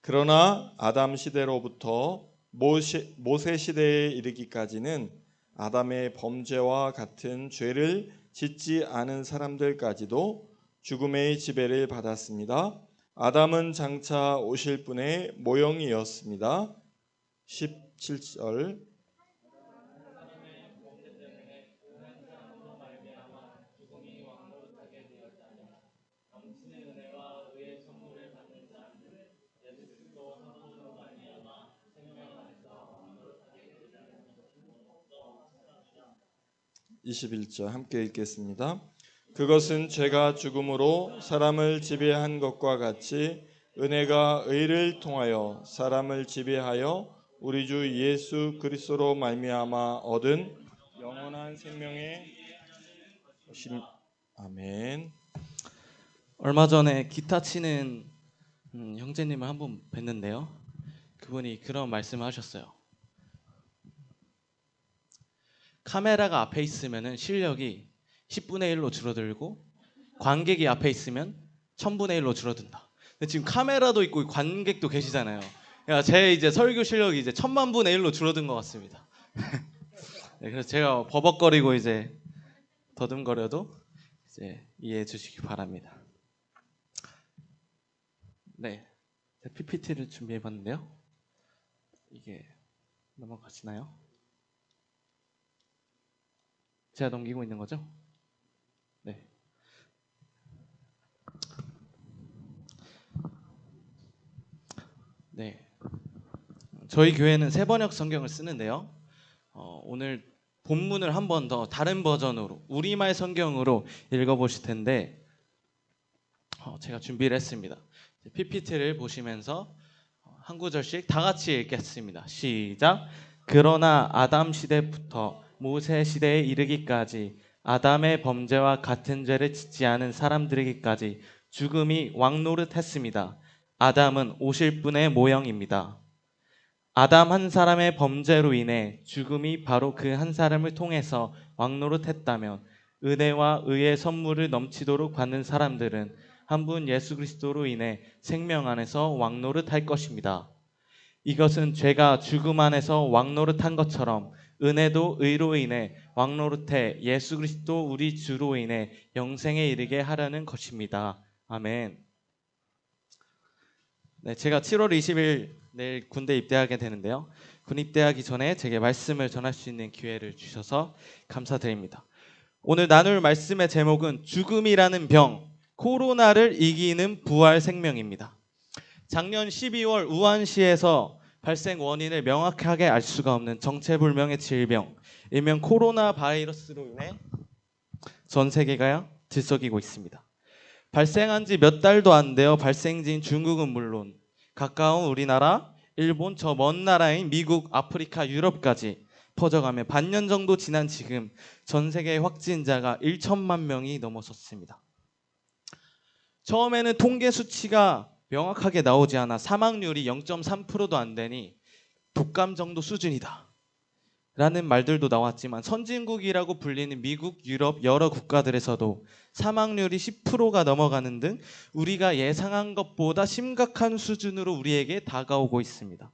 그러나 아담 시대로부터 모세 시대에 이르기까지는 아담의 범죄와 같은 죄를 짓지 않은 사람들까지도 죽음의 지배를 받았습니다. 아담은 장차 오실 분의 모형이었습니다. 17절. (21절) 함께 읽겠습니다. 그것은 죄가 죽음으로 사람을 지배한 것과 같이 은혜가 의를 통하여 사람을 지배하여 우리 주 예수 그리스도로 말미암아 얻은 영원한 생명의 것임. 아멘. 얼마 전에 기타 치는 형제님을 한번 뵀는데요. 그분이 그런 말씀을 하셨어요. 카메라가 앞에 있으면 실력이 10분의 1로 줄어들고 관객이 앞에 있으면 1000분의 1로 줄어든다. 근데 지금 카메라도 있고 관객도 계시잖아요. 그러니까 제 이제 설교 실력이 이제 1000만분의 1로 줄어든 것 같습니다. 네, 그래서 제가 버벅거리고 이제 더듬거려도 이제 이해해 주시기 바랍니다. 네, PPT를 준비해봤는데요. 이게 넘어가시나요? 제가 넘기고 있는 거죠? 네. 네. 저희 교회는 세번역 성경을 쓰는데요. 오늘 본문을 한 번 더 다른 버전으로 우리말 성경으로 읽어보실 텐데 제가 준비를 했습니다. PPT를 보시면서 한 구절씩 다 같이 읽겠습니다. 시작. 그러나 아담 시대부터 모세 시대에 이르기까지 아담의 범죄와 같은 죄를 짓지 않은 사람들에게까지 죽음이 왕노릇했습니다. 아담은 오실 분의 모형입니다. 아담 한 사람의 범죄로 인해 죽음이 바로 그 한 사람을 통해서 왕노릇했다면 은혜와 의의 선물을 넘치도록 받는 사람들은 한 분 예수 그리스도로 인해 생명 안에서 왕노릇할 것입니다. 이것은 죄가 죽음 안에서 왕노릇한 것처럼 은혜도 의로 인해 왕노릇해 예수 그리스도 우리 주로 인해 영생에 이르게 하려는 것입니다. 아멘. 네, 제가 7월 20일 내일 군대 입대하게 되는데요. 군 입대하기 전에 제게 말씀을 전할 수 있는 기회를 주셔서 감사드립니다. 오늘 나눌 말씀의 제목은 죽음이라는 병, 코로나를 이기는 부활 생명입니다. 작년 12월 우한시에서 발생 원인을 명확하게 알 수가 없는 정체불명의 질병, 일명 코로나 바이러스로 인해 전 세계가 들썩이고 있습니다. 발생한 지 몇 달도 안 되어 발생지인 중국은 물론 가까운 우리나라, 일본, 저 먼 나라인 미국, 아프리카, 유럽까지 퍼져가며 반년 정도 지난 지금 전 세계의 확진자가 1천만 명이 넘어섰습니다. 처음에는 통계 수치가 명확하게 나오지 않아 사망률이 0.3%도 안 되니 독감 정도 수준이다 라는 말들도 나왔지만 선진국이라고 불리는 미국, 유럽 여러 국가들에서도 사망률이 10%가 넘어가는 등 우리가 예상한 것보다 심각한 수준으로 우리에게 다가오고 있습니다.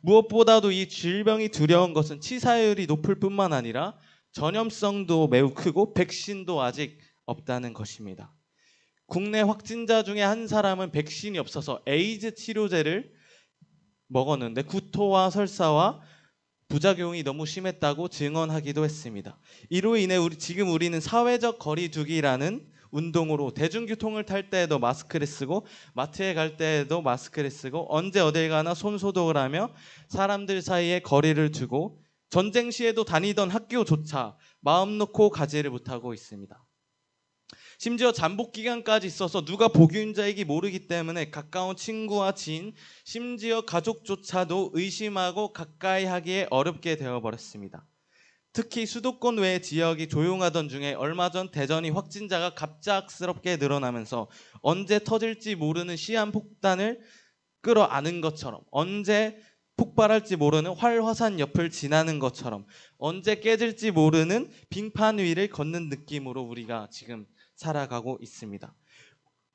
무엇보다도 이 질병이 두려운 것은 치사율이 높을 뿐만 아니라 전염성도 매우 크고 백신도 아직 없다는 것입니다. 국내 확진자 중에 한 사람은 백신이 없어서 에이즈 치료제를 먹었는데 구토와 설사와 부작용이 너무 심했다고 증언하기도 했습니다. 이로 인해 지금 우리는 사회적 거리두기라는 운동으로 대중교통을 탈 때에도 마스크를 쓰고 마트에 갈 때에도 마스크를 쓰고 언제 어딜 가나 손 소독을 하며 사람들 사이에 거리를 두고 전쟁 시에도 다니던 학교조차 마음 놓고 가지를 못하고 있습니다. 심지어 잠복 기간까지 있어서 누가 복균자인지 모르기 때문에 가까운 친구와 지인, 심지어 가족조차도 의심하고 가까이 하기에 어렵게 되어버렸습니다. 특히 수도권 외의 지역이 조용하던 중에 얼마 전 대전이 확진자가 갑작스럽게 늘어나면서 언제 터질지 모르는 시한폭탄을 끌어안은 것처럼, 언제 폭발할지 모르는 활화산 옆을 지나는 것처럼, 언제 깨질지 모르는 빙판 위를 걷는 느낌으로 우리가 지금 살아가고 있습니다.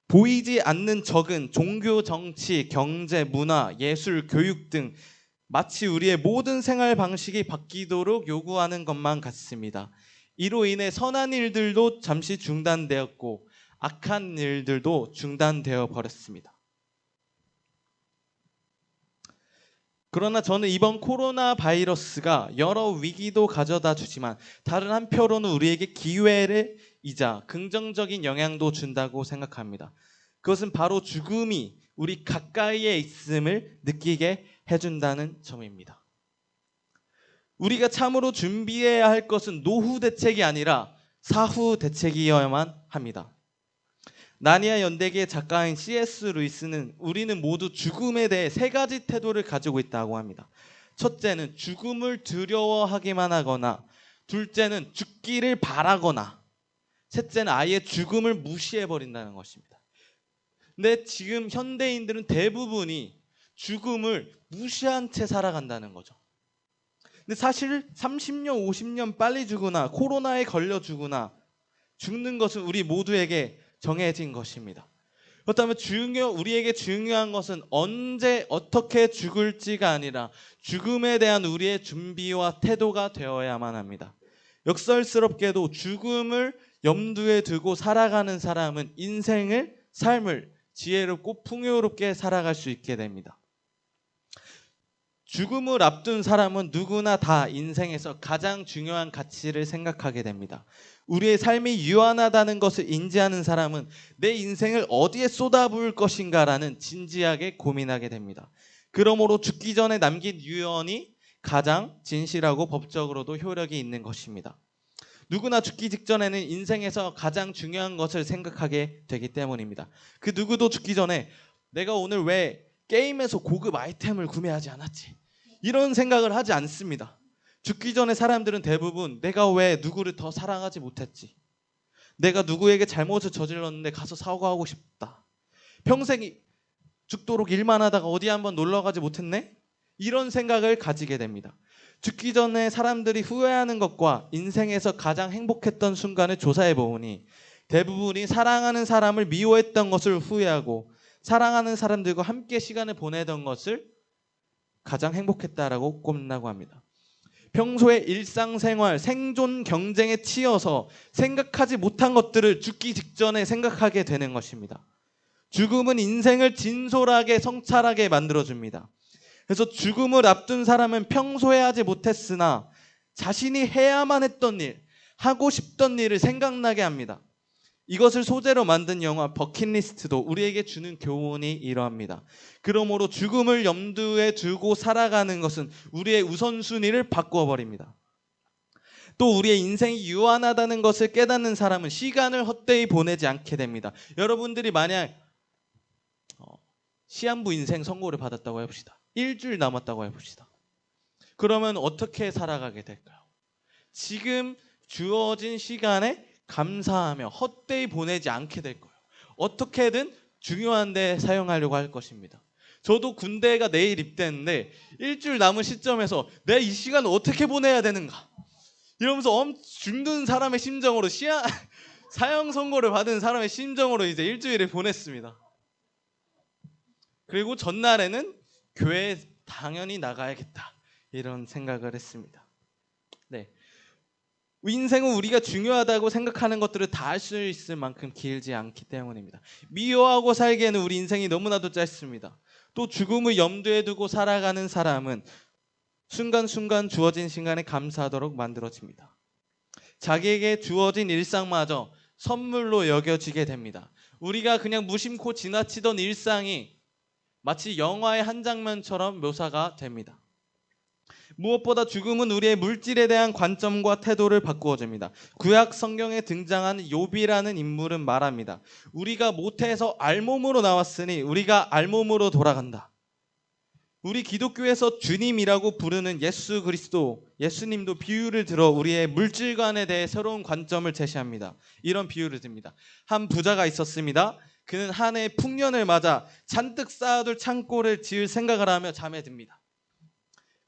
보이지 않는 적은 종교, 정치, 경제, 문화, 예술, 교육 등 마치 우리의 모든 생활 방식이 바뀌도록 요구하는 것만 같습니다. 이로 인해 선한 일들도 잠시 중단되었고 악한 일들도 중단되어 버렸습니다. 그러나 저는 이번 코로나 바이러스가 여러 위기도 가져다 주지만 다른 한편으로는 우리에게 기회이자 긍정적인 영향도 준다고 생각합니다. 그것은 바로 죽음이 우리 가까이에 있음을 느끼게 해준다는 점입니다. 우리가 참으로 준비해야 할 것은 노후 대책이 아니라 사후 대책이어야만 합니다. 나니아 연대기의 작가인 C.S. 루이스는 우리는 모두 죽음에 대해 세 가지 태도를 가지고 있다고 합니다. 첫째는 죽음을 두려워하기만 하거나, 둘째는 죽기를 바라거나, 셋째는 아예 죽음을 무시해버린다는 것입니다. 근데 지금 현대인들은 대부분이 죽음을 무시한 채 살아간다는 거죠. 근데 사실 30년, 50년 빨리 죽거나 코로나에 걸려 죽거나 죽는 것은 우리 모두에게 정해진 것입니다. 그렇다면 우리에게 중요한 것은 언제 어떻게 죽을지가 아니라 죽음에 대한 우리의 준비와 태도가 되어야만 합니다. 역설스럽게도 죽음을 염두에 두고 살아가는 사람은 삶을 지혜롭고 풍요롭게 살아갈 수 있게 됩니다. 죽음을 앞둔 사람은 누구나 다 인생에서 가장 중요한 가치를 생각하게 됩니다. 우리의 삶이 유한하다는 것을 인지하는 사람은 내 인생을 어디에 쏟아부을 것인가라는 진지하게 고민하게 됩니다. 그러므로 죽기 전에 남긴 유언이 가장 진실하고 법적으로도 효력이 있는 것입니다. 누구나 죽기 직전에는 인생에서 가장 중요한 것을 생각하게 되기 때문입니다. 그 누구도 죽기 전에 내가 오늘 왜 게임에서 고급 아이템을 구매하지 않았지? 이런 생각을 하지 않습니다. 죽기 전에 사람들은 대부분 내가 왜 누구를 더 사랑하지 못했지? 내가 누구에게 잘못을 저질렀는데 가서 사과하고 싶다. 평생 죽도록 일만 하다가 어디 한번 놀러 가지 못했네? 이런 생각을 가지게 됩니다. 죽기 전에 사람들이 후회하는 것과 인생에서 가장 행복했던 순간을 조사해 보니 대부분이 사랑하는 사람을 미워했던 것을 후회하고 사랑하는 사람들과 함께 시간을 보내던 것을 가장 행복했다라고 꼽는다고 합니다. 평소에 일상생활, 생존 경쟁에 치여서 생각하지 못한 것들을 죽기 직전에 생각하게 되는 것입니다. 죽음은 인생을 진솔하게 성찰하게 만들어줍니다. 그래서 죽음을 앞둔 사람은 평소에 하지 못했으나 자신이 해야만 했던 일, 하고 싶던 일을 생각나게 합니다. 이것을 소재로 만든 영화 버킷리스트도 우리에게 주는 교훈이 이러합니다. 그러므로 죽음을 염두에 두고 살아가는 것은 우리의 우선순위를 바꾸어 버립니다. 또 우리의 인생이 유한하다는 것을 깨닫는 사람은 시간을 헛되이 보내지 않게 됩니다. 여러분들이 만약 시한부 인생 선고를 받았다고 해봅시다. 일주일 남았다고 해봅시다. 그러면 어떻게 살아가게 될까요? 지금 주어진 시간에 감사하며 헛되이 보내지 않게 될 거예요. 어떻게든 중요한 데 사용하려고 할 것입니다. 저도 군대가 내일 입대했는데 일주일 남은 시점에서 내가 이 시간을 어떻게 보내야 되는가 이러면서 죽는 사람의 심정으로 사형 선고를 받은 사람의 심정으로 이제 일주일을 보냈습니다. 그리고 전날에는 교회에 당연히 나가야겠다 이런 생각을 했습니다. 네. 인생은 우리가 중요하다고 생각하는 것들을 다 할 수 있을 만큼 길지 않기 때문입니다. 미워하고 살기에는 우리 인생이 너무나도 짧습니다. 또 죽음을 염두에 두고 살아가는 사람은 순간순간 주어진 시간에 감사하도록 만들어집니다. 자기에게 주어진 일상마저 선물로 여겨지게 됩니다. 우리가 그냥 무심코 지나치던 일상이 마치 영화의 한 장면처럼 묘사가 됩니다. 무엇보다 죽음은 우리의 물질에 대한 관점과 태도를 바꾸어줍니다. 구약 성경에 등장하는 욥이라는 인물은 말합니다. 우리가 모태에서 알몸으로 나왔으니 우리가 알몸으로 돌아간다. 우리 기독교에서 주님이라고 부르는 예수 그리스도, 예수님도 비유를 들어 우리의 물질관에 대해 새로운 관점을 제시합니다. 이런 비유를 듭니다. 한 부자가 있었습니다. 그는 한 해 풍년을 맞아 잔뜩 쌓아둘 창고를 지을 생각을 하며 잠에 듭니다.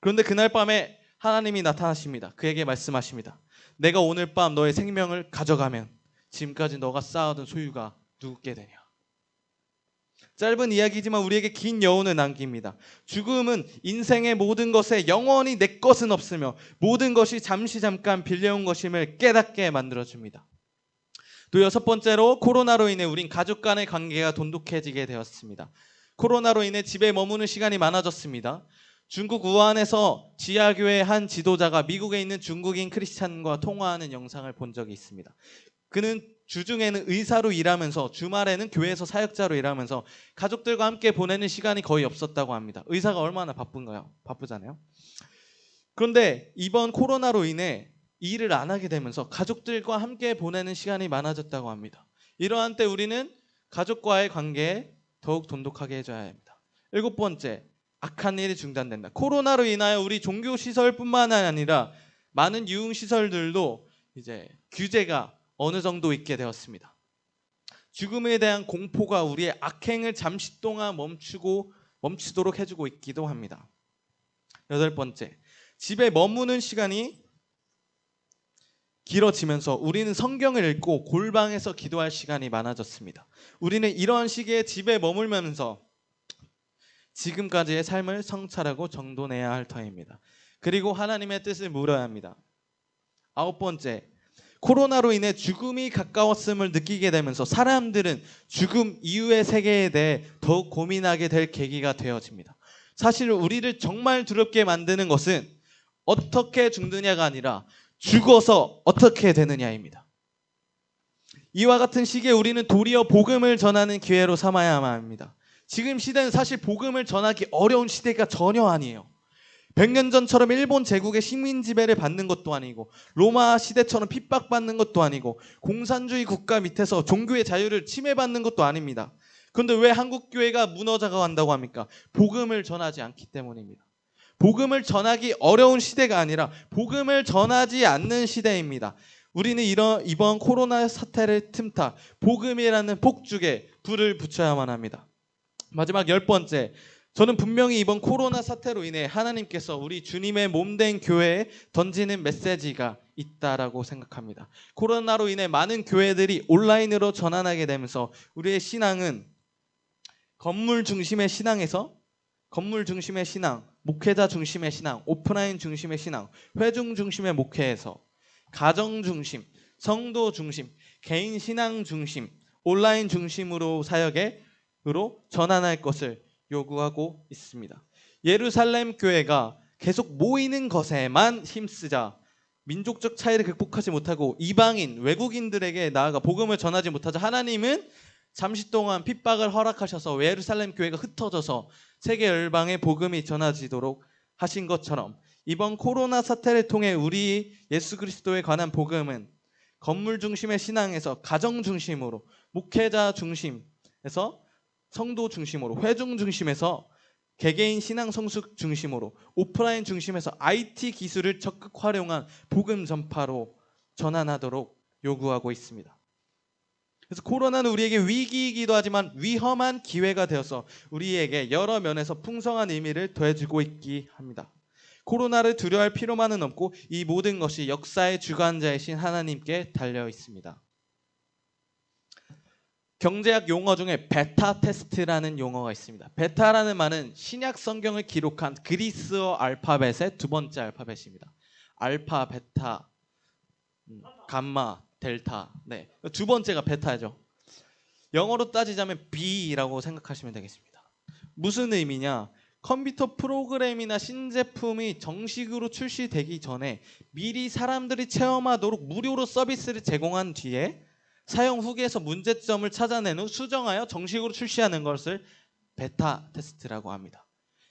그런데 그날 밤에 하나님이 나타나십니다. 그에게 말씀하십니다. 내가 오늘 밤 너의 생명을 가져가면 지금까지 너가 쌓아둔 소유가 누구께 되냐? 짧은 이야기지만 우리에게 긴 여운을 남깁니다. 죽음은 인생의 모든 것에 영원히 내 것은 없으며 모든 것이 잠시 잠깐 빌려온 것임을 깨닫게 만들어줍니다. 또 여섯 번째로 코로나로 인해 우린 가족 간의 관계가 돈독해지게 되었습니다. 코로나로 인해 집에 머무는 시간이 많아졌습니다. 중국 우한에서 지하교회 한 지도자가 미국에 있는 중국인 크리스찬과 통화하는 영상을 본 적이 있습니다. 그는 주중에는 의사로 일하면서 주말에는 교회에서 사역자로 일하면서 가족들과 함께 보내는 시간이 거의 없었다고 합니다. 의사가 얼마나 바쁜가요? 바쁘잖아요. 그런데 이번 코로나로 인해 일을 안 하게 되면서 가족들과 함께 보내는 시간이 많아졌다고 합니다. 이러한 때 우리는 가족과의 관계에 더욱 돈독하게 해줘야 합니다. 일곱 번째, 악한 일이 중단된다. 코로나로 인하여 우리 종교시설뿐만 아니라 많은 유흥시설들도 이제 규제가 어느 정도 있게 되었습니다. 죽음에 대한 공포가 우리의 악행을 잠시 동안 멈추도록 해주고 있기도 합니다. 여덟 번째, 집에 머무는 시간이 길어지면서 우리는 성경을 읽고 골방에서 기도할 시간이 많아졌습니다. 우리는 이러한 시기에 집에 머물면서 지금까지의 삶을 성찰하고 정돈해야 할 터입니다. 그리고 하나님의 뜻을 물어야 합니다. 아홉 번째, 코로나로 인해 죽음이 가까웠음을 느끼게 되면서 사람들은 죽음 이후의 세계에 대해 더욱 고민하게 될 계기가 되어집니다. 사실 우리를 정말 두렵게 만드는 것은 어떻게 죽느냐가 아니라 죽어서 어떻게 되느냐입니다. 이와 같은 시기에 우리는 도리어 복음을 전하는 기회로 삼아야만 합니다. 지금 시대는 사실 복음을 전하기 어려운 시대가 전혀 아니에요. 100년 전처럼 일본 제국의 식민 지배를 받는 것도 아니고 로마 시대처럼 핍박받는 것도 아니고 공산주의 국가 밑에서 종교의 자유를 침해받는 것도 아닙니다. 그런데 왜 한국 교회가 무너져가 간다고 합니까? 복음을 전하지 않기 때문입니다. 복음을 전하기 어려운 시대가 아니라 복음을 전하지 않는 시대입니다. 우리는 이번 코로나 사태를 틈타 복음이라는 폭죽에 불을 붙여야만 합니다. 마지막 열 번째, 저는 분명히 이번 코로나 사태로 인해 하나님께서 우리 주님의 몸된 교회에 던지는 메시지가 있다라고 생각합니다. 코로나로 인해 많은 교회들이 온라인으로 전환하게 되면서 우리의 신앙은 건물 중심의 신앙에서 건물 중심의 신앙, 목회자 중심의 신앙, 오프라인 중심의 신앙, 회중 중심의 목회에서 가정 중심, 성도 중심, 개인 신앙 중심, 온라인 중심으로 사역으로 전환할 것을 요구하고 있습니다. 예루살렘 교회가 계속 모이는 것에만 힘쓰자 민족적 차이를 극복하지 못하고 이방인, 외국인들에게 나아가 복음을 전하지 못하자 하나님은 잠시 동안 핍박을 허락하셔서 예루살렘 교회가 흩어져서 세계 열방에 복음이 전하지도록 하신 것처럼 이번 코로나 사태를 통해 우리 예수 그리스도에 관한 복음은 건물 중심의 신앙에서 가정 중심으로, 목회자 중심에서 성도 중심으로, 회중 중심에서 개개인 신앙 성숙 중심으로, 오프라인 중심에서 IT 기술을 적극 활용한 복음 전파로 전환하도록 요구하고 있습니다. 그래서 코로나는 우리에게 위기이기도 하지만 위험한 기회가 되어서 우리에게 여러 면에서 풍성한 의미를 더해주고 있기 합니다. 코로나를 두려워할 필요만은 없고 이 모든 것이 역사의 주관자이신 하나님께 달려 있습니다. 경제학 용어 중에 베타 테스트라는 용어가 있습니다. 베타라는 말은 신약 성경을 기록한 그리스어 알파벳의 두 번째 알파벳입니다. 알파, 베타, 감마, 델타. 네, 두 번째가 베타죠. 영어로 따지자면 B라고 생각하시면 되겠습니다. 무슨 의미냐? 컴퓨터 프로그램이나 신제품이 정식으로 출시되기 전에 미리 사람들이 체험하도록 무료로 서비스를 제공한 뒤에 사용 후기에서 문제점을 찾아낸 후 수정하여 정식으로 출시하는 것을 베타 테스트라고 합니다.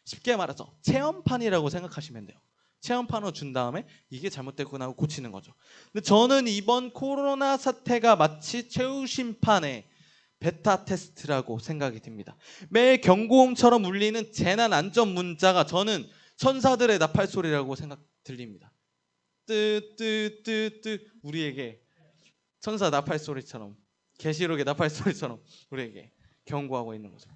쉽게 말해서 체험판이라고 생각하시면 돼요. 체험판을 준 다음에 이게 잘못됐구나 하고 고치는 거죠. 근데 저는 이번 코로나 사태가 마치 최후심판의 베타 테스트라고 생각이 듭니다. 매일 경고음처럼 울리는 재난 안전 문자가 저는 천사들의 나팔 소리라고 들립니다. 뜨뜨뜨뜨 우리에게 천사 나팔 소리처럼, 계시록의 나팔 소리처럼 우리에게 경고하고 있는 거죠.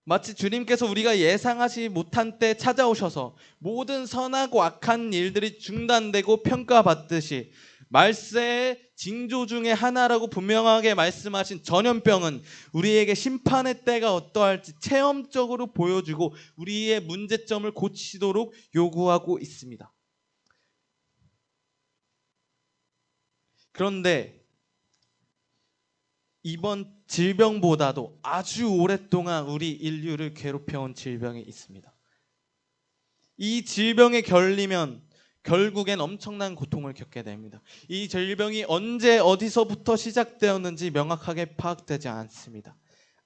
마치 주님께서 우리가 예상하지 못한 때 찾아오셔서 모든 선하고 악한 일들이 중단되고 평가받듯이 말세의 징조 중에 하나라고 분명하게 말씀하신 전염병은 우리에게 심판의 때가 어떠할지 체험적으로 보여주고 우리의 문제점을 고치도록 요구하고 있습니다. 그런데 이번 질병보다도 아주 오랫동안 우리 인류를 괴롭혀온 질병이 있습니다. 이 질병에 걸리면 결국엔 엄청난 고통을 겪게 됩니다. 이 질병이 언제 어디서부터 시작되었는지 명확하게 파악되지 않습니다.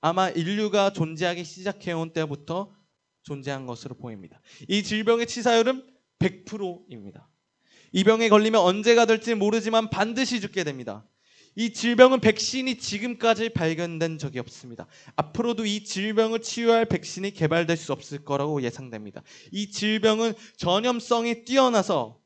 아마 인류가 존재하기 시작해온 때부터 존재한 것으로 보입니다. 이 질병의 치사율은 100%입니다. 이 병에 걸리면 언제가 될지 모르지만 반드시 죽게 됩니다. 이 질병은 백신이 지금까지 발견된 적이 없습니다. 앞으로도 이 질병을 치유할 백신이 개발될 수 없을 거라고 예상됩니다. 이 질병은 전염성이 뛰어나서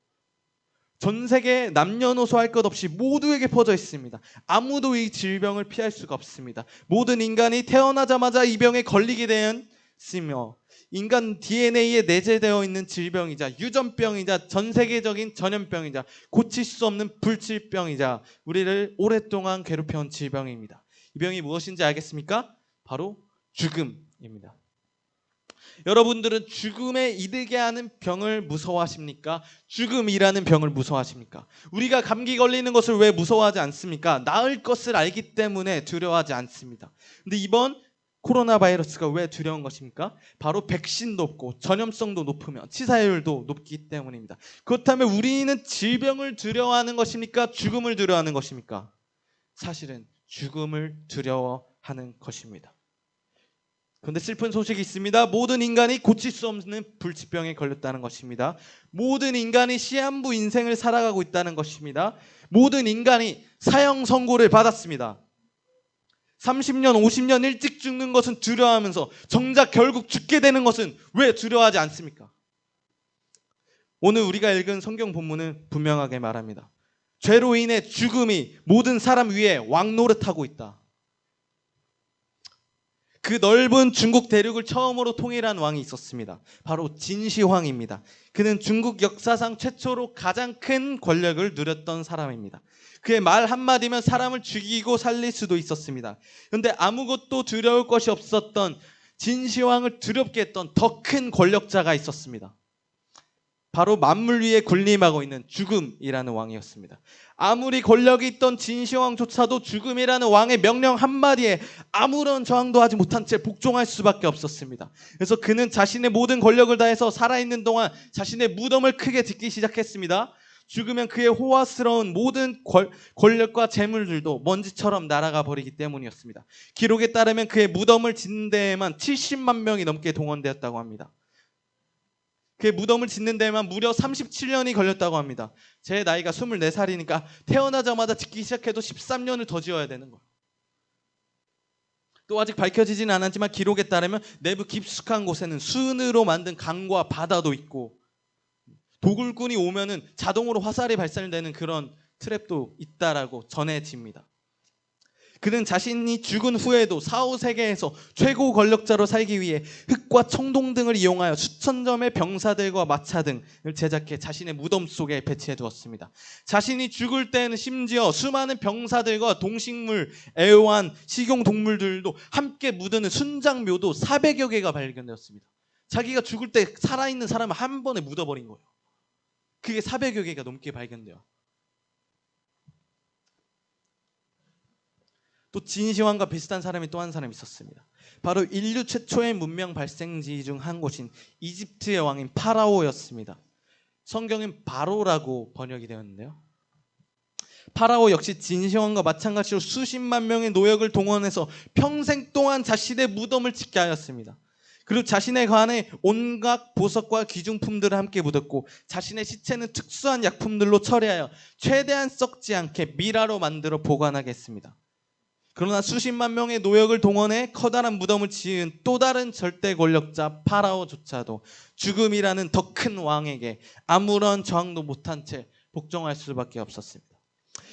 전 세계 남녀노소 할 것 없이 모두에게 퍼져 있습니다. 아무도 이 질병을 피할 수가 없습니다. 모든 인간이 태어나자마자 이 병에 걸리게 되었으며 인간 DNA에 내재되어 있는 질병이자 유전병이자 전 세계적인 전염병이자 고칠 수 없는 불치병이자 우리를 오랫동안 괴롭혀온 질병입니다. 이 병이 무엇인지 알겠습니까? 바로 죽음입니다. 여러분들은 죽음에 이르게 하는 병을 무서워하십니까? 죽음이라는 병을 무서워하십니까? 우리가 감기 걸리는 것을 왜 무서워하지 않습니까? 나을 것을 알기 때문에 두려워하지 않습니다. 근데 이번 코로나 바이러스가 왜 두려운 것입니까? 바로 백신도 없고 전염성도 높으며 치사율도 높기 때문입니다. 그렇다면 우리는 질병을 두려워하는 것입니까? 죽음을 두려워하는 것입니까? 사실은 죽음을 두려워하는 것입니다. 그런데 슬픈 소식이 있습니다. 모든 인간이 고칠 수 없는 불치병에 걸렸다는 것입니다. 모든 인간이 시한부 인생을 살아가고 있다는 것입니다. 모든 인간이 사형 선고를 받았습니다. 30년, 50년 일찍 죽는 것은 두려워하면서 정작 결국 죽게 되는 것은 왜 두려워하지 않습니까? 오늘 우리가 읽은 성경 본문은 분명하게 말합니다. 죄로 인해 죽음이 모든 사람 위에 왕노릇하고 있다. 그 넓은 중국 대륙을 처음으로 통일한 왕이 있었습니다. 바로 진시황입니다. 그는 중국 역사상 최초로 가장 큰 권력을 누렸던 사람입니다. 그의 말 한마디면 사람을 죽이고 살릴 수도 있었습니다. 그런데 아무것도 두려울 것이 없었던 진시황을 두렵게 했던 더 큰 권력자가 있었습니다. 바로 만물 위에 군림하고 있는 죽음이라는 왕이었습니다. 아무리 권력이 있던 진시황조차도 죽음이라는 왕의 명령 한마디에 아무런 저항도 하지 못한 채 복종할 수밖에 없었습니다. 그래서 그는 자신의 모든 권력을 다해서 살아있는 동안 자신의 무덤을 크게 짓기 시작했습니다. 죽으면 그의 호화스러운 모든 권력과 재물들도 먼지처럼 날아가 버리기 때문이었습니다. 기록에 따르면 그의 무덤을 짓는 데에만 70만 명이 넘게 동원되었다고 합니다. 그의 무덤을 짓는 데에만 무려 37년이 걸렸다고 합니다. 제 나이가 24살이니까 태어나자마자 짓기 시작해도 13년을 더 지어야 되는 거예요. 또 아직 밝혀지진 않았지만 기록에 따르면 내부 깊숙한 곳에는 순으로 만든 강과 바다도 있고 도굴꾼이 오면은 자동으로 화살이 발사되는 그런 트랩도 있다라고 전해집니다. 그는 자신이 죽은 후에도 4, 5세계에서 최고 권력자로 살기 위해 흙과 청동 등을 이용하여 수천 점의 병사들과 마차 등을 제작해 자신의 무덤 속에 배치해 두었습니다. 자신이 죽을 때는 심지어 수많은 병사들과 동식물, 애완, 식용동물들도 함께 묻는 순장묘도 400여 개가 발견되었습니다. 자기가 죽을 때 살아있는 사람을 한 번에 묻어버린 거예요. 그게 400여 개가 넘게 발견돼요. 또 진시황과 비슷한 사람이 또 한 사람이 있었습니다. 바로 인류 최초의 문명 발생지 중 한 곳인 이집트의 왕인 파라오였습니다. 성경엔 바로라고 번역이 되었는데요. 파라오 역시 진시황과 마찬가지로 수십만 명의 노역을 동원해서 평생 동안 자신의 무덤을 짓게 하였습니다. 그리고 자신의 관에 온갖 보석과 귀중품들을 함께 묻었고 자신의 시체는 특수한 약품들로 처리하여 최대한 썩지 않게 미라로 만들어 보관하게 했습니다. 그러나 수십만 명의 노역을 동원해 커다란 무덤을 지은 또 다른 절대 권력자 파라오조차도 죽음이라는 더 큰 왕에게 아무런 저항도 못한 채 복종할 수밖에 없었습니다.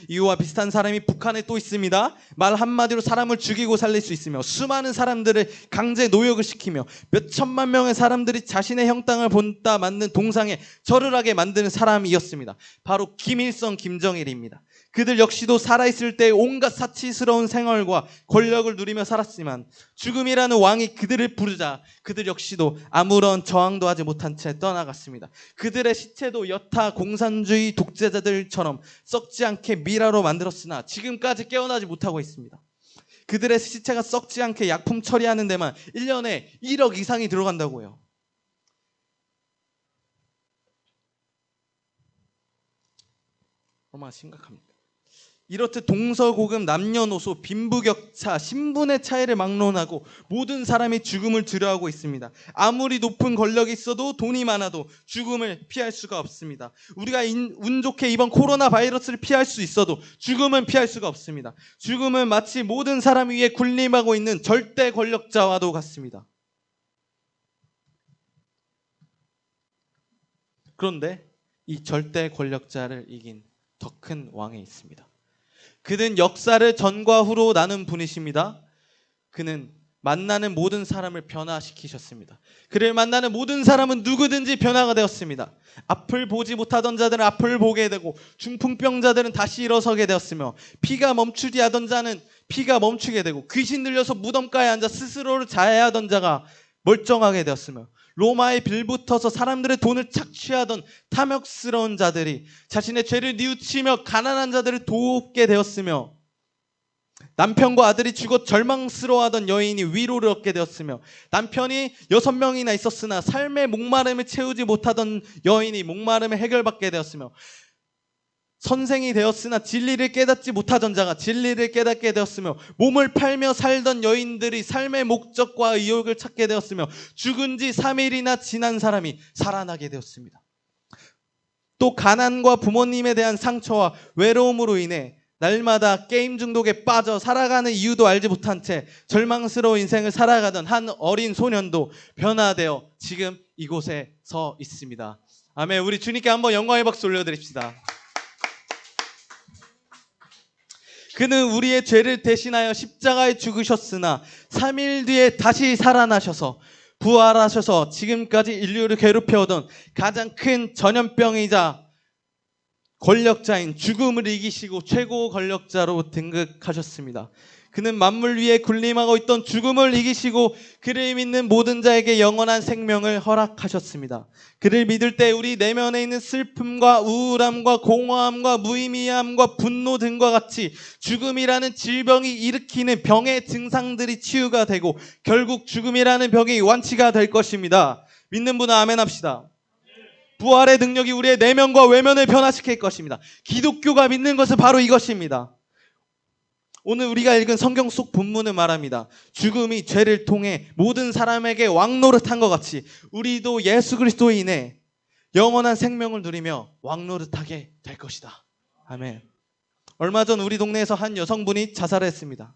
이와 비슷한 사람이 북한에 또 있습니다. 말 한마디로 사람을 죽이고 살릴 수 있으며 수많은 사람들을 강제 노역을 시키며 몇 천만 명의 사람들이 자신의 형땅을 본따 만든 동상에 절을 하게 만드는 사람이었습니다. 바로 김일성, 김정일입니다. 그들 역시도 살아있을 때 온갖 사치스러운 생활과 권력을 누리며 살았지만 죽음이라는 왕이 그들을 부르자 그들 역시도 아무런 저항도 하지 못한 채 떠나갔습니다. 그들의 시체도 여타 공산주의 독재자들처럼 썩지 않게 미라로 만들었으나 지금까지 깨어나지 못하고 있습니다. 그들의 시체가 썩지 않게 약품 처리하는 데만 1년에 1억 이상이 들어간다고요. 얼마나 심각합니까? 이렇듯 동서고금 남녀노소 빈부격차 신분의 차이를 막론하고 모든 사람이 죽음을 두려워하고 있습니다. 아무리 높은 권력이 있어도 돈이 많아도 죽음을 피할 수가 없습니다. 우리가 운 좋게 이번 코로나 바이러스를 피할 수 있어도 죽음은 피할 수가 없습니다. 죽음은 마치 모든 사람 위에 군림하고 있는 절대 권력자와도 같습니다. 그런데 이 절대 권력자를 이긴 더 큰 왕이 있습니다. 그는 역사를 전과 후로 나눈 분이십니다. 그는 만나는 모든 사람을 변화시키셨습니다. 그를 만나는 모든 사람은 누구든지 변화가 되었습니다. 앞을 보지 못하던 자들은 앞을 보게 되고 중풍병자들은 다시 일어서게 되었으며 피가 멈추지 하던 자는 피가 멈추게 되고 귀신 들려서 무덤가에 앉아 스스로를 자해하던 자가 멀쩡하게 되었으며 로마에 빌붙어서 사람들의 돈을 착취하던 탐욕스러운 자들이 자신의 죄를 뉘우치며 가난한 자들을 돕게 되었으며 남편과 아들이 죽어 절망스러워하던 여인이 위로를 얻게 되었으며 남편이 6명이나 있었으나 삶의 목마름을 채우지 못하던 여인이 목마름을 해결받게 되었으며 선생이 되었으나 진리를 깨닫지 못하던 자가 진리를 깨닫게 되었으며 몸을 팔며 살던 여인들이 삶의 목적과 의욕을 찾게 되었으며 죽은 지 3일이나 지난 사람이 살아나게 되었습니다. 또 가난과 부모님에 대한 상처와 외로움으로 인해 날마다 게임 중독에 빠져 살아가는 이유도 알지 못한 채 절망스러운 인생을 살아가던 한 어린 소년도 변화되어 지금 이곳에 서 있습니다. 아멘. 우리 주님께 한번 영광의 박수 올려드립시다. 그는 우리의 죄를 대신하여 십자가에 죽으셨으나 3일 뒤에 다시 살아나셔서 부활하셔서 지금까지 인류를 괴롭혀오던 가장 큰 전염병이자 권력자인 죽음을 이기시고 최고 권력자로 등극하셨습니다. 그는 만물 위에 군림하고 있던 죽음을 이기시고 그를 믿는 모든 자에게 영원한 생명을 허락하셨습니다. 그를 믿을 때 우리 내면에 있는 슬픔과 우울함과 공허함과 무의미함과 분노 등과 같이 죽음이라는 질병이 일으키는 병의 증상들이 치유가 되고 결국 죽음이라는 병이 완치가 될 것입니다. 믿는 분은 아멘 합시다. 부활의 능력이 우리의 내면과 외면을 변화시킬 것입니다. 기독교가 믿는 것은 바로 이것입니다. 오늘 우리가 읽은 성경 속 본문은 말합니다. 죽음이 죄를 통해 모든 사람에게 왕노릇한 것 같이 우리도 예수 그리스도로 인해 영원한 생명을 누리며 왕노릇하게 될 것이다. 아멘. 얼마 전 우리 동네에서 한 여성분이 자살했습니다.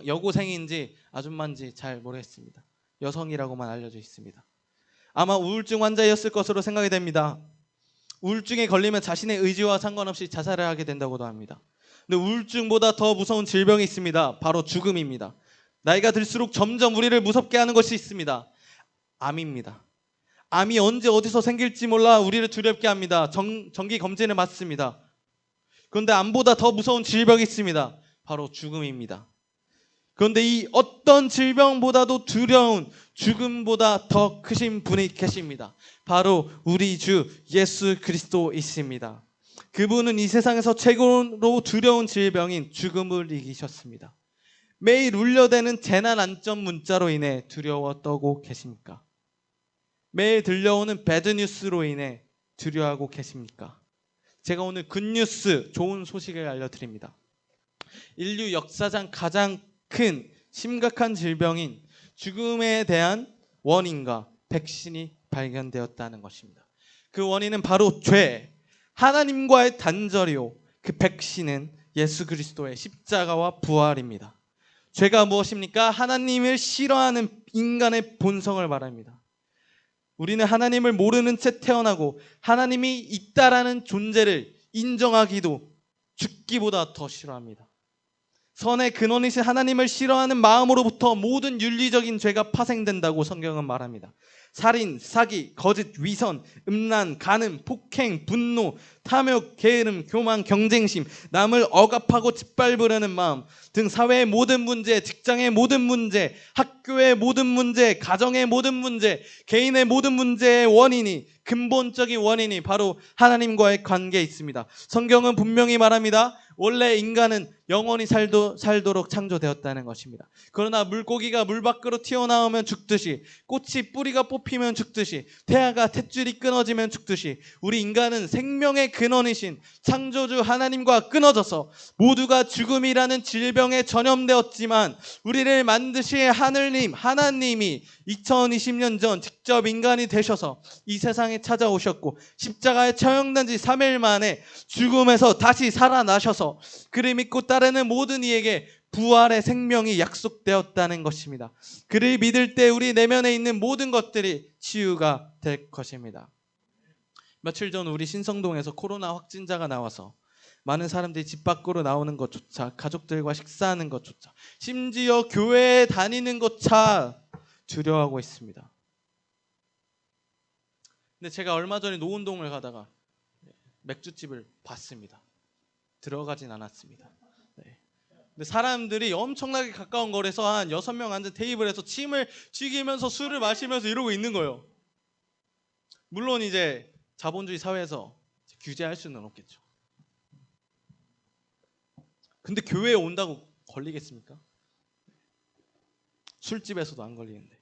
여고생인지 아줌마인지 잘 모르겠습니다. 여성이라고만 알려져 있습니다. 아마 우울증 환자였을 것으로 생각이 됩니다. 우울증에 걸리면 자신의 의지와 상관없이 자살을 하게 된다고도 합니다. 근데 우울증보다 더 무서운 질병이 있습니다. 바로 죽음입니다. 나이가 들수록 점점 우리를 무섭게 하는 것이 있습니다. 암입니다. 암이 언제 어디서 생길지 몰라 우리를 두렵게 합니다. 정기 검진을 받습니다. 그런데 암보다 더 무서운 질병이 있습니다. 바로 죽음입니다. 그런데 이 어떤 질병보다도 두려운 죽음보다 더 크신 분이 계십니다. 바로 우리 주 예수 그리스도이십니다. 그분은 이 세상에서 최고로 두려운 질병인 죽음을 이기셨습니다. 매일 울려대는 재난 안전 문자로 인해 두려워 떨고 계십니까? 매일 들려오는 배드뉴스로 인해 두려워하고 계십니까? 제가 오늘 굿뉴스, 좋은 소식을 알려드립니다. 인류 역사상 가장 큰 심각한 질병인 죽음에 대한 원인과 백신이 발견되었다는 것입니다. 그 원인은 바로 죄, 하나님과의 단절이요. 그 백신은 예수 그리스도의 십자가와 부활입니다. 죄가 무엇입니까? 하나님을 싫어하는 인간의 본성을 말합니다. 우리는 하나님을 모르는 채 태어나고 하나님이 있다라는 존재를 인정하기도 죽기보다 더 싫어합니다. 선의 근원이신 하나님을 싫어하는 마음으로부터 모든 윤리적인 죄가 파생된다고 성경은 말합니다. 살인, 사기, 거짓, 위선, 음란, 간음, 폭행, 분노, 탐욕, 게으름, 교만, 경쟁심, 남을 억압하고 짓밟으려는 마음 등 사회의 모든 문제, 직장의 모든 문제, 학교의 모든 문제, 가정의 모든 문제, 개인의 모든 문제의 원인이, 근본적인 원인이 바로 하나님과의 관계에 있습니다. 성경은 분명히 말합니다. 원래 인간은 영원히 살도록 창조되었다는 것입니다. 그러나 물고기가 물 밖으로 튀어나오면 죽듯이, 꽃이 뿌리가 뽑히면 죽듯이, 태아가 탯줄이 끊어지면 죽듯이, 우리 인간은 생명의 근원이신 창조주 하나님과 끊어져서 모두가 죽음이라는 질병에 전염되었지만, 우리를 만드신 하나님이 2020년 전 직접 인간이 되셔서 이 세상에 찾아오셨고, 십자가에 처형된 지 3일 만에 죽음에서 다시 살아나셔서 그를 믿고 따르는 모든 이에게 부활의 생명이 약속되었다는 것입니다. 그를 믿을 때 우리 내면에 있는 모든 것들이 치유가 될 것입니다. 며칠 전 우리 신성동에서 코로나 확진자가 나와서 많은 사람들이 집 밖으로 나오는 것조차, 가족들과 식사하는 것조차, 심지어 교회에 다니는 것조차 두려워하고 있습니다. 근데 제가 얼마 전에 노은동을 가다가 맥주집을 봤습니다. 들어가진 않았습니다. 네. 근데 사람들이 엄청나게 가까운 거리에서 한 6명 앉은 테이블에서 침을 튀기면서 술을 마시면서 이러고 있는 거예요. 물론 이제 자본주의 사회에서 규제할 수는 없겠죠. 근데 교회에 온다고 걸리겠습니까? 술집에서도 안 걸리는데.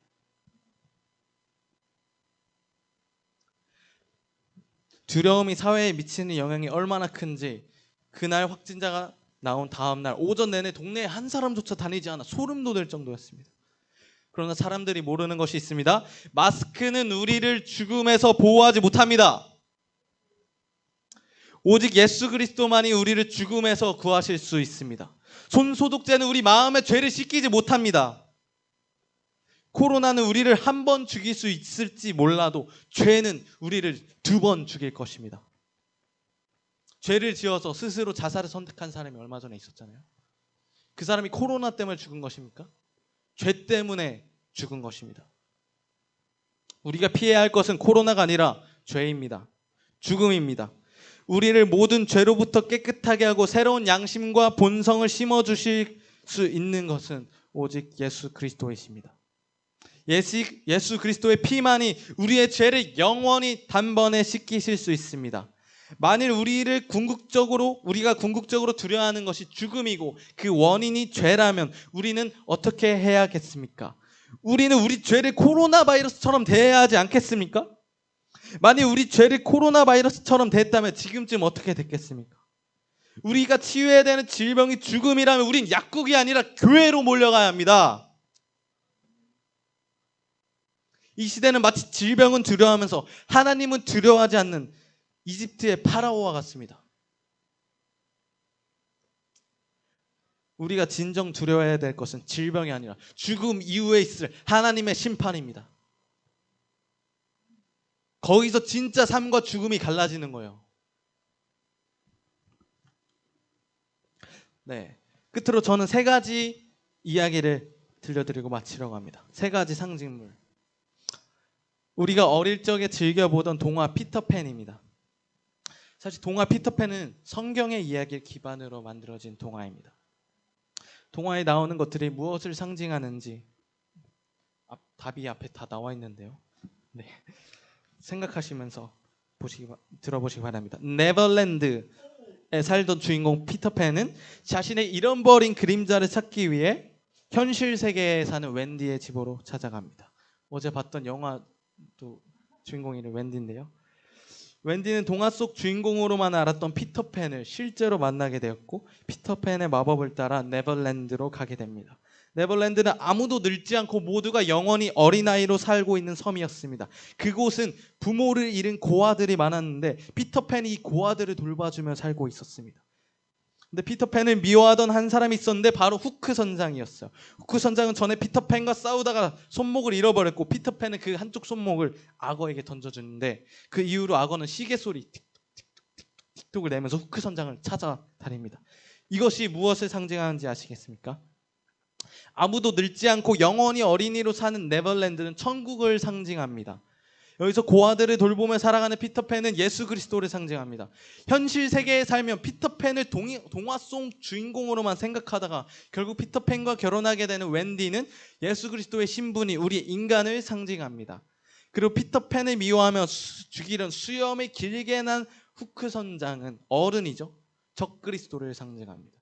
두려움이 사회에 미치는 영향이 얼마나 큰지 그날 확진자가 나온 다음 날 오전 내내 동네에 한 사람조차 다니지 않아 소름 돋을 정도였습니다. 그러나 사람들이 모르는 것이 있습니다. 마스크는 우리를 죽음에서 보호하지 못합니다. 오직 예수 그리스도만이 우리를 죽음에서 구하실 수 있습니다. 손소독제는 우리 마음의 죄를 씻기지 못합니다. 코로나는 우리를 한 번 죽일 수 있을지 몰라도 죄는 우리를 2번 죽일 것입니다. 죄를 지어서 스스로 자살을 선택한 사람이 얼마 전에 있었잖아요. 그 사람이 코로나 때문에 죽은 것입니까? 죄 때문에 죽은 것입니다. 우리가 피해야 할 것은 코로나가 아니라 죄입니다. 죽음입니다. 우리를 모든 죄로부터 깨끗하게 하고 새로운 양심과 본성을 심어주실 수 있는 것은 오직 예수 그리스도이십니다. 예수 그리스도의 피만이 우리의 죄를 영원히 단번에 씻기실 수 있습니다. 만일 우리가 궁극적으로 두려워하는 것이 죽음이고 그 원인이 죄라면 우리는 어떻게 해야겠습니까? 우리는 우리 죄를 코로나 바이러스처럼 대해야 하지 않겠습니까? 만일 우리 죄를 코로나 바이러스처럼 대했다면 지금쯤 어떻게 됐겠습니까? 우리가 치유해야 되는 질병이 죽음이라면 우린 약국이 아니라 교회로 몰려가야 합니다. 이 시대는 마치 질병은 두려워하면서 하나님은 두려워하지 않는 이집트의 파라오와 같습니다. 우리가 진정 두려워해야 될 것은 질병이 아니라 죽음 이후에 있을 하나님의 심판입니다. 거기서 진짜 삶과 죽음이 갈라지는 거예요. 네, 끝으로 저는 3가지 이야기를 들려드리고 마치려고 합니다. 3가지 상징물. 우리가 어릴 적에 즐겨보던 동화 피터팬입니다. 사실 동화 피터팬은 성경의 이야기를 기반으로 만들어진 동화입니다. 동화에 나오는 것들이 무엇을 상징하는지 답이 앞에 다 나와 있는데요. 네. 생각하시면서 들어보시기 바랍니다. 네버랜드에 살던 주인공 피터팬은 자신의 잃어버린 그림자를 찾기 위해 현실 세계에 사는 웬디의 집으로 찾아갑니다. 어제 봤던 영화도 주인공 이름 웬디인데요. 웬디는 동화 속 주인공으로만 알았던 피터팬을 실제로 만나게 되었고 피터팬의 마법을 따라 네버랜드로 가게 됩니다. 네버랜드는 아무도 늙지 않고 모두가 영원히 어린아이로 살고 있는 섬이었습니다. 그곳은 부모를 잃은 고아들이 많았는데 피터팬이 이 고아들을 돌봐주며 살고 있었습니다. 근데 피터팬을 미워하던 한 사람이 있었는데 바로 후크 선장이었어요. 후크 선장은 전에 피터팬과 싸우다가 손목을 잃어버렸고 피터팬은 그 한쪽 손목을 악어에게 던져주는데 그 이후로 악어는 시계 소리 틱톡틱톡틱톡 틱톡을 내면서 후크 선장을 찾아다닙니다. 이것이 무엇을 상징하는지 아시겠습니까? 아무도 늙지 않고 영원히 어린이로 사는 네버랜드는 천국을 상징합니다. 여기서 고아들을 돌보며 살아가는 피터팬은 예수 그리스도를 상징합니다. 현실 세계에 살면 피터팬을 동화 속 주인공으로만 생각하다가 결국 피터팬과 결혼하게 되는 웬디는 예수 그리스도의 신분이 우리 인간을 상징합니다. 그리고 피터팬을 미워하며 죽이려는 수염이 길게 난 후크 선장은 어른이죠. 적그리스도를 상징합니다.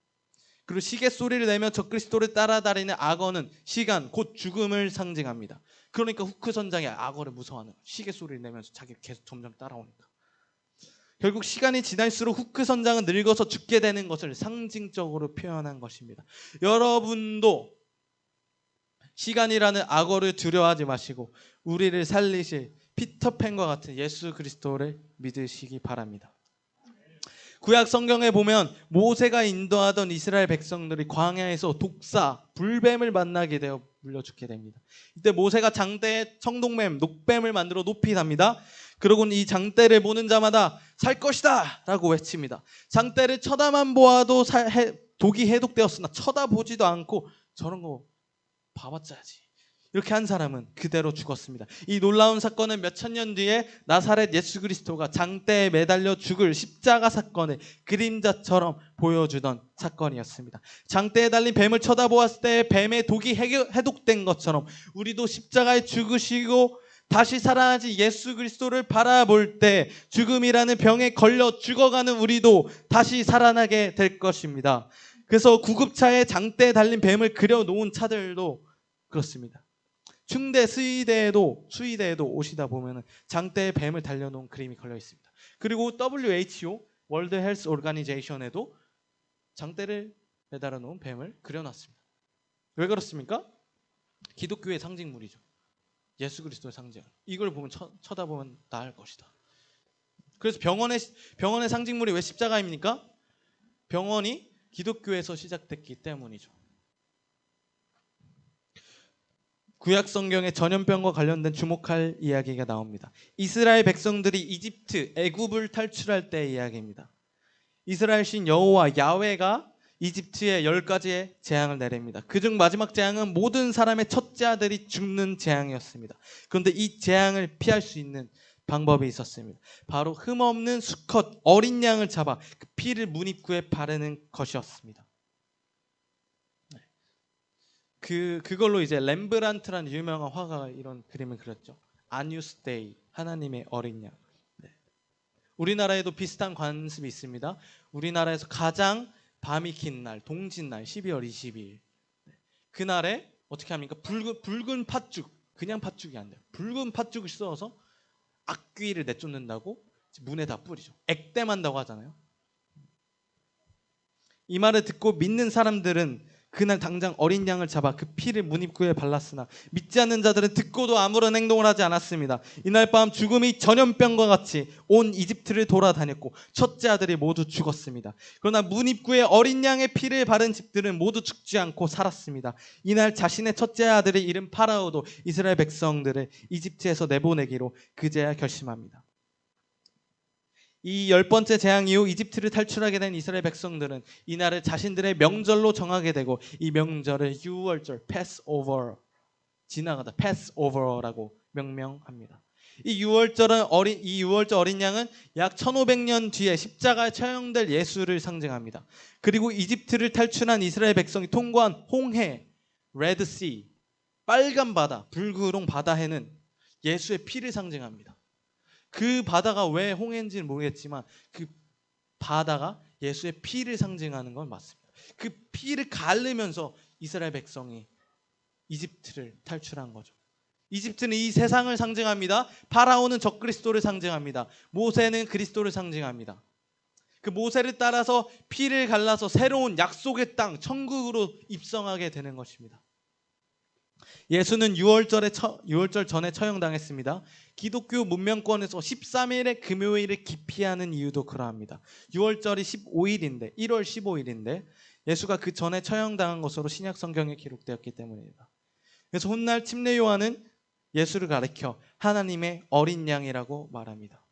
그리고 시계 소리를 내며 적그리스도를 따라다니는 악어는 시간 곧 죽음을 상징합니다. 그러니까 후크 선장이 악어를 무서워하는 거예요. 시계 소리를 내면서 자기가 계속 점점 따라오니까. 결국 시간이 지날수록 후크 선장은 늙어서 죽게 되는 것을 상징적으로 표현한 것입니다. 여러분도 시간이라는 악어를 두려워하지 마시고 우리를 살리실 피터팬과 같은 예수 그리스도를 믿으시기 바랍니다. 구약 성경에 보면 모세가 인도하던 이스라엘 백성들이 광야에서 독사, 불뱀을 만나게 되어 물려 죽게 됩니다. 이때 모세가 장대에 청동뱀, 녹뱀을 만들어 높이 답니다. 그러고는 이 장대를 보는 자마다 살 것이다 라고 외칩니다. 장대를 쳐다만 보아도 독이 해독되었으나 쳐다보지도 않고 저런 거 봐봤자지. 이렇게 한 사람은 그대로 죽었습니다. 이 놀라운 사건은 몇천 년 뒤에 나사렛 예수 그리스도가 장대에 매달려 죽을 십자가 사건을 그림자처럼 보여주던 사건이었습니다. 장대에 달린 뱀을 쳐다보았을 때 뱀의 독이 해독된 것처럼 우리도 십자가에 죽으시고 다시 살아나신 예수 그리스도를 바라볼 때 죽음이라는 병에 걸려 죽어가는 우리도 다시 살아나게 될 것입니다. 그래서 구급차에 장대에 달린 뱀을 그려놓은 차들도 그렇습니다. 충대 수의대에도 오시다 보면 장대에 뱀을 달려놓은 그림이 걸려 있습니다. 그리고 WHO 월드 헬스 오르가니제이션에도 장대를 매달아 놓은 뱀을 그려놨습니다. 왜 그렇습니까? 기독교의 상징물이죠. 예수 그리스도의 상징. 이걸 보면 쳐다보면 나을 것이다. 그래서 병원의 상징물이 왜 십자가입니까? 병원이 기독교에서 시작됐기 때문이죠. 구약 성경에 전염병과 관련된 주목할 이야기가 나옵니다. 이스라엘 백성들이 이집트, 애굽을 탈출할 때의 이야기입니다. 이스라엘 신 여호와 야훼가 이집트에 10가지의 재앙을 내립니다. 그중 마지막 재앙은 모든 사람의 첫째 아들이 죽는 재앙이었습니다. 그런데 이 재앙을 피할 수 있는 방법이 있었습니다. 바로 흠없는 수컷 어린 양을 잡아 그 피를 문 입구에 바르는 것이었습니다. 그걸로 이제 렘브란트라는 유명한 화가가 이런 그림을 그렸죠. 아뉴스 데이, 하나님의 어린 양. 네. 우리나라에도 비슷한 관습이 있습니다. 우리나라에서 가장 밤이 긴 날, 동짓날, 12월 22일. 네. 그날에 어떻게 합니까? 붉은 팥죽, 그냥 팥죽이 안 돼요. 붉은 팥죽을 씌워서 악귀를 내쫓는다고 문에다 뿌리죠. 액땜한다고 하잖아요. 이 말을 듣고 믿는 사람들은 그날 당장 어린 양을 잡아 그 피를 문 입구에 발랐으나 믿지 않는 자들은 듣고도 아무런 행동을 하지 않았습니다. 이날 밤 죽음이 전염병과 같이 온 이집트를 돌아다녔고 첫째 아들이 모두 죽었습니다. 그러나 문 입구에 어린 양의 피를 바른 집들은 모두 죽지 않고 살았습니다. 이날 자신의 첫째 아들의 이름 파라오도 이스라엘 백성들을 이집트에서 내보내기로 그제야 결심합니다. 이 10번째 재앙 이후 이집트를 탈출하게 된 이스라엘 백성들은 이날을 자신들의 명절로 정하게 되고 이 명절을 유월절, 패스오버, 지나가다 패스오버라고 명명합니다. 이 유월절 어린 양은 약 1500년 뒤에 십자가에 처형될 예수를 상징합니다. 그리고 이집트를 탈출한 이스라엘 백성이 통과한 홍해, 레드시, 빨간 바다, 불구롱 바다해는 예수의 피를 상징합니다. 그 바다가 왜 홍해인지는 모르겠지만 그 바다가 예수의 피를 상징하는 건 맞습니다. 그 피를 가르면서 이스라엘 백성이 이집트를 탈출한 거죠. 이집트는 이 세상을 상징합니다. 파라오는 적그리스도를 상징합니다. 모세는 그리스도를 상징합니다. 그 모세를 따라서 피를 갈라서 새로운 약속의 땅 천국으로 입성하게 되는 것입니다. 예수는 6월절 전에 처형당했습니다. 기독교 문명권에서 13일의 금요일을 기피하는 이유도 그러합니다. 6월절이 15일인데 1월 15일인데 예수가 그 전에 처형당한 것으로 신약 성경에 기록되었기 때문입니다. 그래서 훗날 침례 요한은 예수를 가리켜 하나님의 어린 양이라고 말합니다.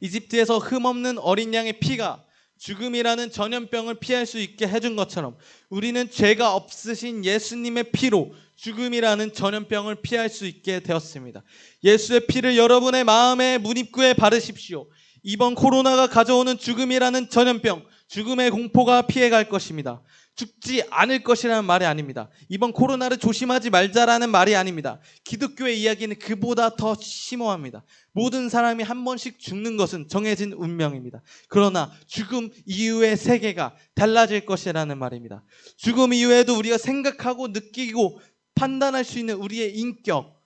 이집트에서 흠없는 어린 양의 피가 죽음이라는 전염병을 피할 수 있게 해준 것처럼 우리는 죄가 없으신 예수님의 피로 죽음이라는 전염병을 피할 수 있게 되었습니다. 예수의 피를 여러분의 마음의 문입구에 바르십시오. 이번 코로나가 가져오는 죽음이라는 전염병, 죽음의 공포가 피해갈 것입니다. 죽지 않을 것이라는 말이 아닙니다. 이번 코로나를 조심하지 말자라는 말이 아닙니다. 기독교의 이야기는 그보다 더 심오합니다. 모든 사람이 한 번씩 죽는 것은 정해진 운명입니다. 그러나 죽음 이후의 세계가 달라질 것이라는 말입니다. 죽음 이후에도 우리가 생각하고 느끼고 판단할 수 있는 우리의 인격,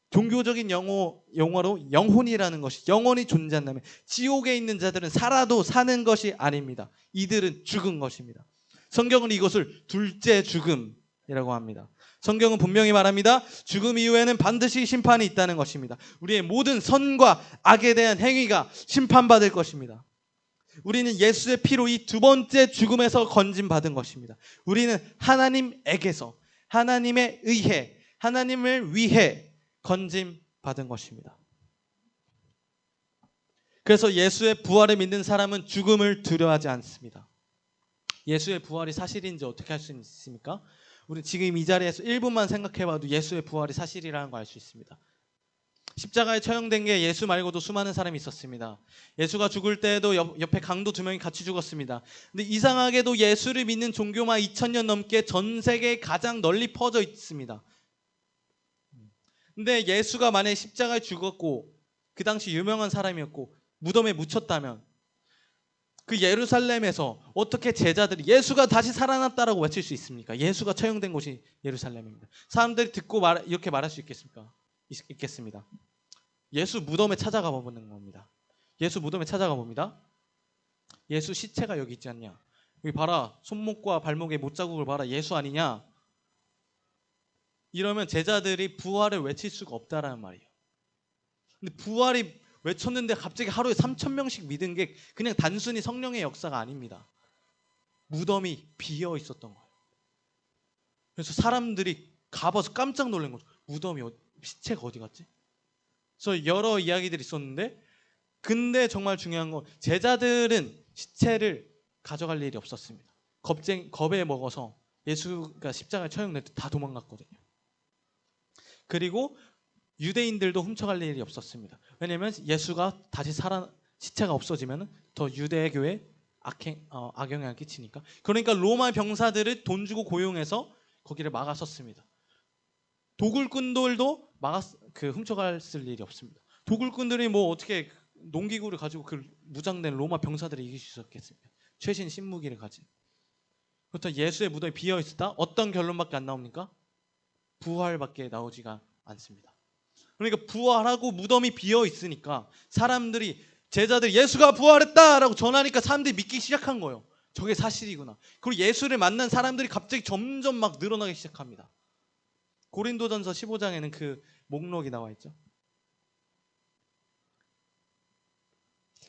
종교적인 용어로 영혼이라는 것이 영원히 존재한다면 지옥에 있는 자들은 살아도 사는 것이 아닙니다. 이들은 죽은 것입니다. 성경은 이것을 둘째 죽음이라고 합니다. 성경은 분명히 말합니다. 죽음 이후에는 반드시 심판이 있다는 것입니다. 우리의 모든 선과 악에 대한 행위가 심판받을 것입니다. 우리는 예수의 피로 이 두 번째 죽음에서 건짐받은 것입니다. 우리는 하나님에게서 하나님에 의해 하나님을 위해 건짐받은 것입니다. 그래서 예수의 부활을 믿는 사람은 죽음을 두려워하지 않습니다. 예수의 부활이 사실인지 어떻게 할 수 있습니까? 우리 지금 이 자리에서 1분만 생각해봐도 예수의 부활이 사실이라는 걸 알 수 있습니다. 십자가에 처형된 게 예수 말고도 수많은 사람이 있었습니다. 예수가 죽을 때에도 옆에 강도 2명이 같이 죽었습니다. 근데 이상하게도 예수를 믿는 종교만 2000년 넘게 전 세계에 가장 널리 퍼져 있습니다. 근데 예수가 만약에 십자가에 죽었고 그 당시 유명한 사람이었고 무덤에 묻혔다면 그 예루살렘에서 어떻게 제자들이 예수가 다시 살아났다라고 외칠 수 있습니까? 예수가 처형된 곳이 예루살렘입니다. 사람들이 듣고 이렇게 말할 수 있겠습니다. 예수 무덤에 찾아가 보는 겁니다. 예수 무덤에 찾아가 봅니다. 예수 시체가 여기 있지 않냐? 여기 봐라. 손목과 발목에 못자국을 봐라. 예수 아니냐? 이러면 제자들이 부활을 외칠 수가 없다라는 말이에요. 근데 부활이 외쳤는데 갑자기 하루에 3,000명씩 믿은 게 그냥 단순히 성령의 역사가 아닙니다. 무덤이 비어 있었던 거예요. 그래서 사람들이 가봐서 깜짝 놀란 거죠. 무덤이 시체가 어디 갔지? 그래서 여러 이야기들이 있었는데 근데 정말 중요한 건 제자들은 시체를 가져갈 일이 없었습니다. 겁에 먹어서 예수가 십자가에 처형될 때 다 도망갔거든요. 그리고 유대인들도 훔쳐갈 일이 없었습니다. 왜냐하면 예수가 다시 시체가 없어지면 더 유대교에 악영향을 끼치니까. 그러니까 로마 병사들을 돈 주고 고용해서 거기를 막았었습니다. 도굴꾼들도 훔쳐갈 일이 없습니다. 도굴꾼들이 뭐 어떻게 농기구를 가지고 그 무장된 로마 병사들을 이길 수 있었겠습니까? 최신 신무기를 가진. 그렇다면 예수의 무덤이 비어 있었다? 어떤 결론밖에 안 나옵니까? 부활밖에 나오지가 않습니다. 그러니까 부활하고 무덤이 비어 있으니까 제자들이 예수가 부활했다라고 전하니까 사람들이 믿기 시작한 거예요. 저게 사실이구나. 그리고 예수를 만난 사람들이 갑자기 점점 막 늘어나기 시작합니다. 고린도전서 15장에는 그 목록이 나와 있죠.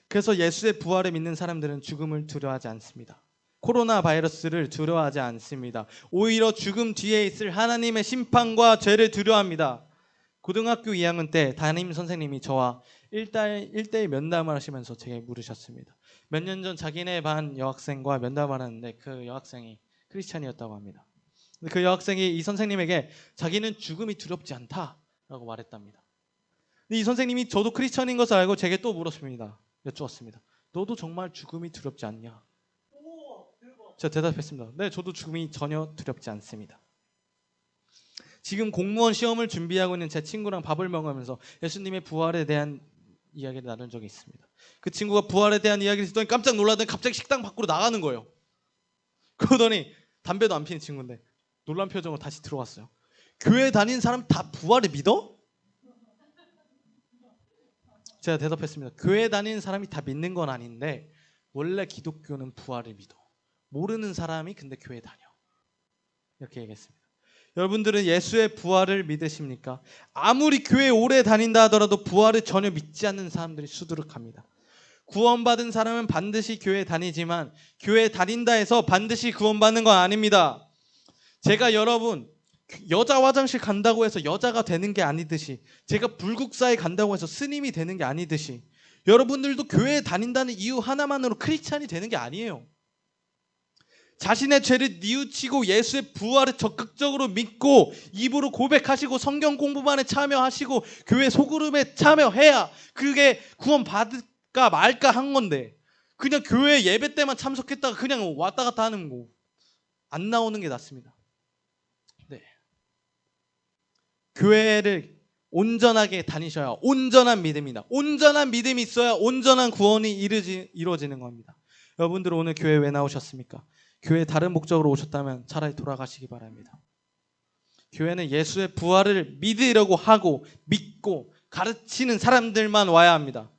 그래서 예수의 부활을 믿는 사람들은 죽음을 두려워하지 않습니다. 코로나 바이러스를 두려워하지 않습니다. 오히려 죽음 뒤에 있을 하나님의 심판과 죄를 두려워합니다. 고등학교 2학년 때 담임 선생님이 저와 1대1 면담을 하시면서 제게 물으셨습니다. 몇 년 전 자기네 반 여학생과 면담을 하는데 그 여학생이 크리스찬이었다고 합니다. 그 여학생이 이 선생님에게 자기는 죽음이 두렵지 않다라고 말했답니다. 근데 이 선생님이 저도 크리스찬인 것을 알고 제게 또 여쭈었습니다. 너도 정말 죽음이 두렵지 않냐? 제가 대답했습니다. 네, 저도 죽음이 전혀 두렵지 않습니다. 지금 공무원 시험을 준비하고 있는 제 친구랑 밥을 먹으면서 예수님의 부활에 대한 이야기를 나눈 적이 있습니다. 그 친구가 부활에 대한 이야기를 듣더니 깜짝 놀라더니 갑자기 식당 밖으로 나가는 거예요. 그러더니 담배도 안 피는 친구인데 놀란 표정으로 다시 들어왔어요. 교회 다니는 사람 다 부활을 믿어? 제가 대답했습니다. 교회 다니는 사람이 다 믿는 건 아닌데 원래 기독교는 부활을 믿어. 모르는 사람이 근데 교회 다녀. 이렇게 얘기했습니다. 여러분들은 예수의 부활을 믿으십니까? 아무리 교회 오래 다닌다 하더라도 부활을 전혀 믿지 않는 사람들이 수두룩합니다. 구원받은 사람은 반드시 교회 다니지만 교회 다닌다 해서 반드시 구원받는 건 아닙니다. 제가 여러분 여자 화장실 간다고 해서 여자가 되는 게 아니듯이 제가 불국사에 간다고 해서 스님이 되는 게 아니듯이 여러분들도 교회에 다닌다는 이유 하나만으로 크리스찬이 되는 게 아니에요. 자신의 죄를 뉘우치고 예수의 부활을 적극적으로 믿고 입으로 고백하시고 성경 공부반에 참여하시고 교회 소그룹에 참여해야 그게 구원 받을까 말까 한 건데, 그냥 교회 예배 때만 참석했다가 그냥 왔다 갔다 하는 거 안 나오는 게 낫습니다. 네. 교회를 온전하게 다니셔야 온전한 믿음이다. 온전한 믿음이 있어야 온전한 구원이 이루어지는 겁니다. 여러분들 오늘 교회 왜 나오셨습니까? 교회 다른 목적으로 오셨다면 차라리 돌아가시기 바랍니다. 교회는 예수의 부활을 믿으려고 하고 믿고 가르치는 사람들만 와야 합니다.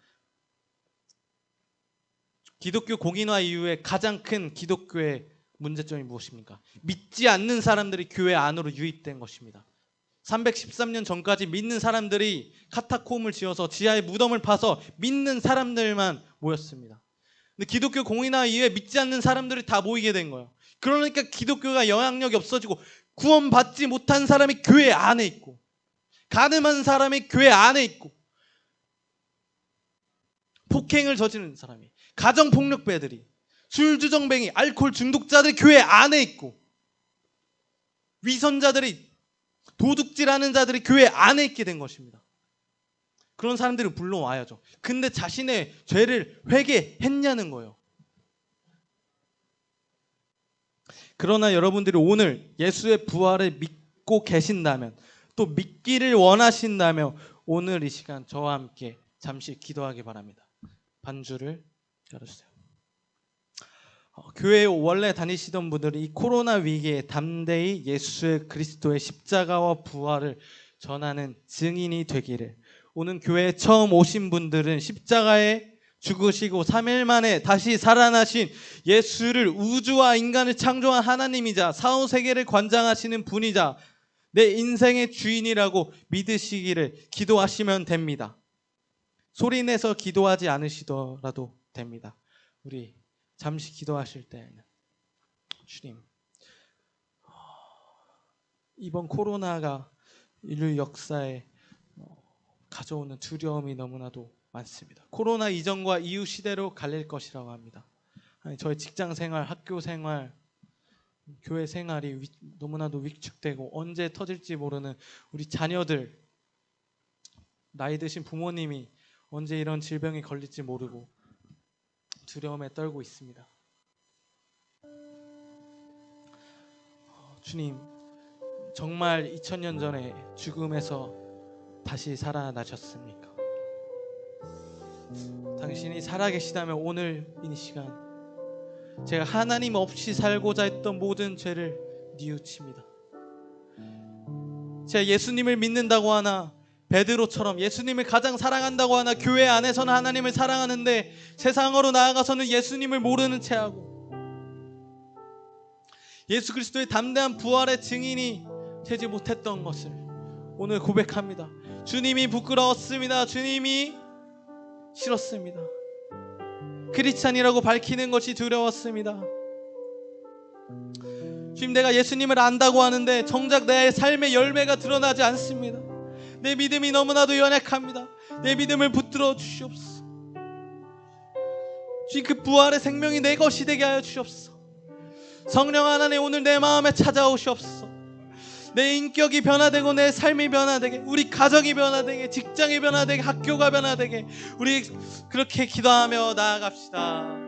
기독교 공인화 이후에 가장 큰 기독교의 문제점이 무엇입니까? 믿지 않는 사람들이 교회 안으로 유입된 것입니다. 313년 전까지 믿는 사람들이 카타콤을 지어서 지하에 무덤을 파서 믿는 사람들만 모였습니다. 근데 기독교 공인화 이후에 믿지 않는 사람들이 다 모이게 된 거예요. 그러니까 기독교가 영향력이 없어지고 구원받지 못한 사람이 교회 안에 있고 가늠한 사람이 교회 안에 있고 폭행을 저지르는 사람이, 가정폭력배들이, 술주정뱅이, 알코올 중독자들이 교회 안에 있고 위선자들이, 도둑질하는 자들이 교회 안에 있게 된 것입니다. 그런 사람들을 불러와야죠. 근데 자신의 죄를 회개했냐는 거예요. 그러나 여러분들이 오늘 예수의 부활을 믿고 계신다면, 또 믿기를 원하신다면 오늘 이 시간 저와 함께 잠시 기도하기 바랍니다. 반주를 열어주세요. 교회에 원래 다니시던 분들이 이 코로나 위기에 담대히 예수의 그리스도의 십자가와 부활을 전하는 증인이 되기를, 오늘 교회에 처음 오신 분들은 십자가에 죽으시고 3일 만에 다시 살아나신 예수를, 우주와 인간을 창조한 하나님이자 사후세계를 관장하시는 분이자 내 인생의 주인이라고 믿으시기를 기도하시면 됩니다. 소리내서 기도하지 않으시더라도 됩니다. 우리 잠시 기도하실 때는 주님, 이번 코로나가 인류 역사에 가져오는 두려움이 너무나도 많습니다. 코로나 이전과 이후 시대로 갈릴 것이라고 합니다. 저희 직장 생활, 학교 생활, 교회 생활이 너무나도 위축되고 언제 터질지 모르는 우리 자녀들, 나이 드신 부모님이 언제 이런 질병이 걸릴지 모르고 두려움에 떨고 있습니다. 주님, 정말 2000년 전에 죽음에서 다시 살아나셨습니까? 당신이 살아계시다면 오늘 이 시간 제가 하나님 없이 살고자 했던 모든 죄를 뉘우칩니다. 제가 예수님을 믿는다고 하나, 베드로처럼 예수님을 가장 사랑한다고 하나 교회 안에서는 하나님을 사랑하는데 세상으로 나아가서는 예수님을 모르는 채하고 예수 그리스도의 담대한 부활의 증인이 되지 못했던 것을 오늘 고백합니다. 주님이 부끄러웠습니다. 주님이 싫었습니다. 크리스찬이라고 밝히는 것이 두려웠습니다. 주님, 내가 예수님을 안다고 하는데 정작 내 삶의 열매가 드러나지 않습니다. 내 믿음이 너무나도 연약합니다. 내 믿음을 붙들어 주시옵소서. 주님, 그 부활의 생명이 내 것이 되게 하여 주시옵소서. 성령 하나님, 오늘 내 마음에 찾아오시옵소서. 내 인격이 변화되고 내 삶이 변화되게, 우리 가정이 변화되게, 직장이 변화되게, 학교가 변화되게, 우리 그렇게 기도하며 나아갑시다.